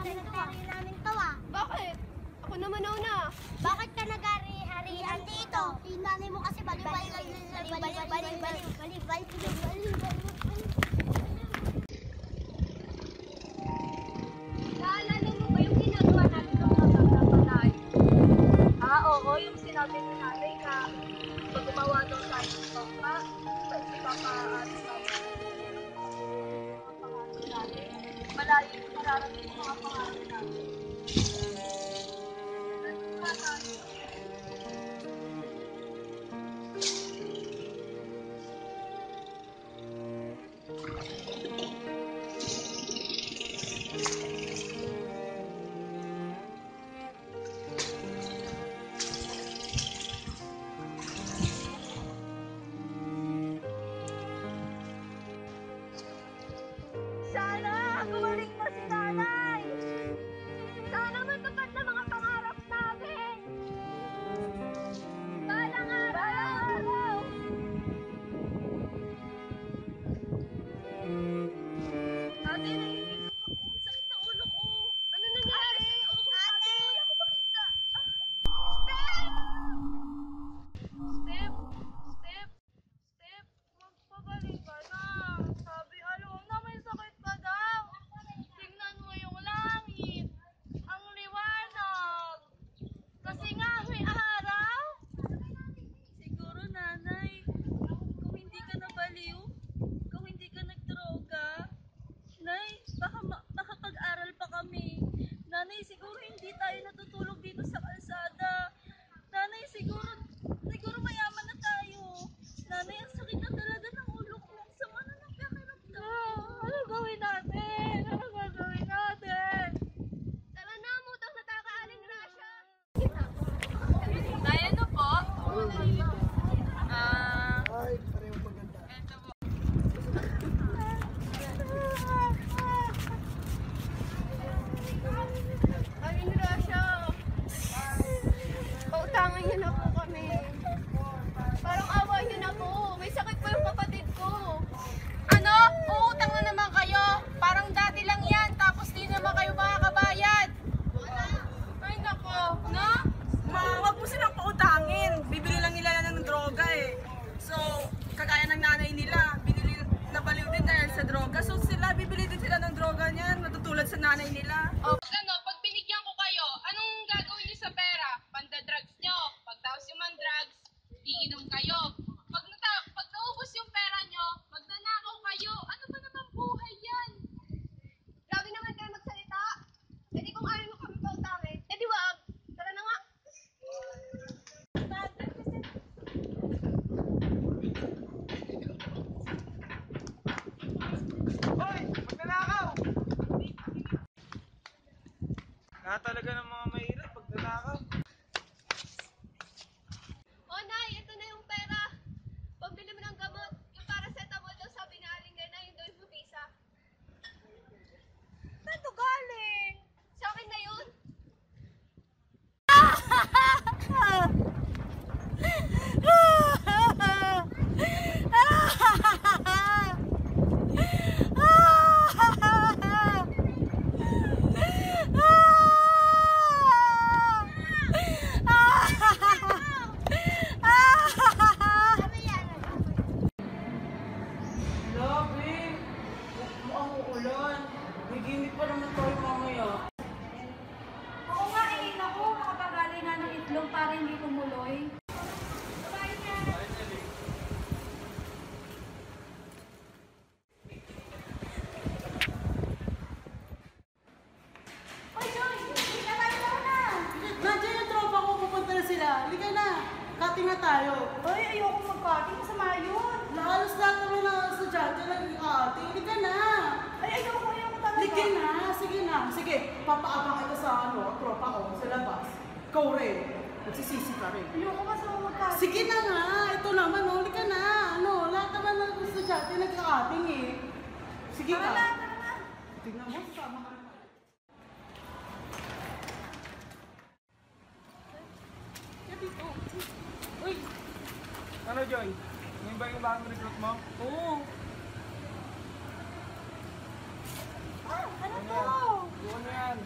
pinagtari namin to ah. Bakit? Ako naman una. Bakit ka nag-hari-harian dito? Yung nanay mo kasi bali-bali. Naalala mo ba yung ginagawa natin ng pagkakabalay? Oo, yung sinabi ni nanay na pag gumawa daw tayo ng bangka, ipapaalis natin. Malayo yung mararating yung mga pangalan natin. Sana gumaling na si nanay! Sana matupad na mga pangarap namin! Balang araw! Ate, naiisip ako. Ang sakit ng ulo ko. Ano nangyari? Ate! Wala ko makita. Step! Magpagaling ka na. Sabi, na may sakit ka daw. Tingnan mo yung langit. Ang liwanag. Kasi nga may araw. Siguro, nanay, kung hindi ka nabaliw, kung hindi ka nagdroga, nay, baka pag-aral pa kami. Nanay, siguro hindi tayo natutulog dito sa kalsada. Nanay, siguro mayaman na tayo. Nanay, ang sakit na talaga ng ulo ko. Ang sama na ng pakiramdam. Ano gawin natin? Ano gagawin natin? Tara na, mutaw na tayo kay Aling Rasha. Nay, ano po? Ay, pareho maganda. Ito po. Aling Rasha. Pautangan niyo na po kami. Parang awa niyo na po. May sakit po yung kapatid ko. Ano? Uutang na naman kayo. Parang dati lang yan. Tapos di naman kayo makakabayad. Ay nako. No? Wag mo silang pautangin. Bibili lang nila yan ng droga eh. So, kagaya ng nanay nila, nabaliw din dahil sa droga. So sila, bibili din sila ng droga niyan, matutulad sa nanay nila. Ano, pag binigyan ko kayo, anong gagawin niyo sa pera? Panda-drugs niyo. Pagtaos yung man drugs, iinom kayo. Pag naubos yung pera niyo, magnanakaw kayo. Ano ba naman buhay yan? Grabe naman kayo magsalita. E di kung ayaw mo kami pautangin, e di wag. Tara na nga. Hoy! Magnanakaw! Talaga ng mga mahirap pagnanakaw. O nay, ito na yung pera. Pambili mo ng gamot. Yung paracetamol daw sabi ni Aling Gana, yung daw yung bubisa. Saan to galing? Sa akin na yun. Grabe! Mukhang uulan. Naginip pa naman tayo mamaya. Oo nga eh, naku, makapagaling nga ng itlog para hindi tumuloy. Oy, Joy! Hindi na tayo na! Nandiyan yung tropa ko, pupunta na sila. Halika na, cutting na tayo. Oy, ayoko mag-cutting, masama yun. Halos lahat naman ng estudyante nag-cutting. Halika na! Ay, ayoko talaga. Halika na, sige na. Sige, papaabang kita sa tropa ko, sa labas. Ikaw rin. Magsisisi ka rin. Ayoko masama mag-cutting. Sige na nga, ito naman, halika na. Lahat naman ng estudyante nag-cutting eh. Sige ka. Tara na. Tingnan mo, sama ka rin. Uy! Ano, Joy? Ngayon ba yung bagong recruit mo? Oo. Ano to? Ano yan?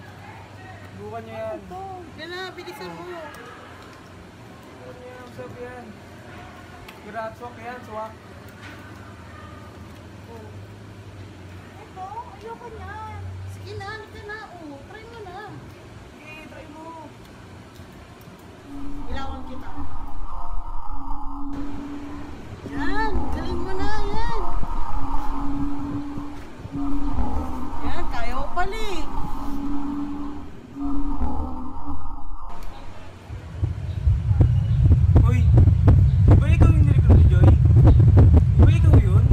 Subukan niyo yan. Yan na, bilisan mo. Subukan niyo yan. Sabi yan. Swak yan, swak. Ito, ayoko niyan. Sige na, halika na. Oh, try mo na. Okay, try mo. Ilawan kita. Yan, galing mo na, yan. Yan, kaya ko pala eh. Uy, di ba ikaw yung nirecruit ni Joy? Di ba ikaw yun?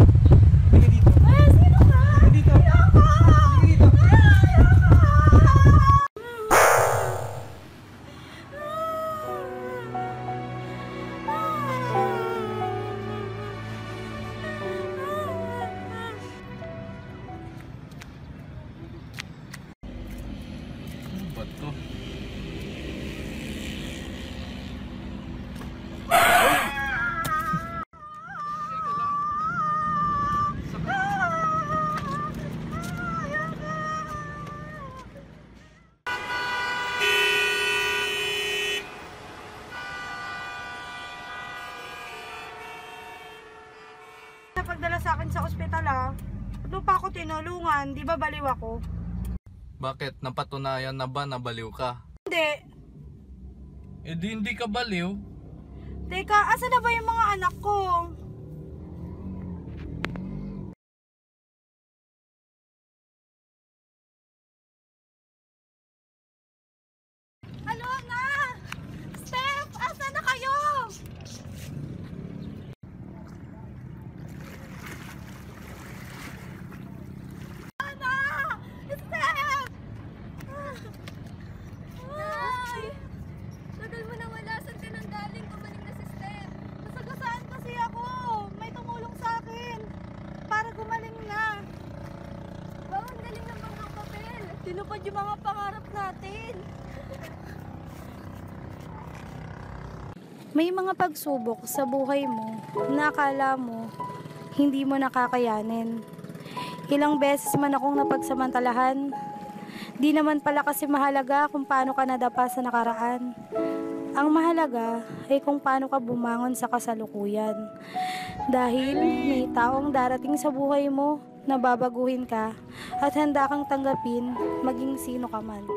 Halika dito. Sino ka? Halika dito. Halika dito. Ano ba to? Napagdala sa akin sa ospital Ano pa ako tinulungan? Di ba baliw ako? Bakit? Napatunayan na ba na baliw ka? Hindi. Eh di hindi ka baliw. Teka, asa na ba yung mga anak ko? Ano na? Steph, asa na kayo? Ana! Steph! Nay! Tagal mo na wala. Saan ka nang galing? Gumaling na si Steph. Nasagasaan kasi ako. May tumulong sa akin. Para gumaling na. Wow, ang galing ng mga papel. Tinupad yung mga pangarap natin. May mga pagsubok sa buhay mo na akala mo hindi mo nakakayanin. Ilang beses man akong napagsamantalahan. Di naman pala kasi mahalaga kung paano ka nadapa sa nakaraan. Ang mahalaga ay kung paano ka bumangon sa kasalukuyan. Dahil may taong darating sa buhay mo na babaguhin ka at handa kang tanggapin maging sino ka man.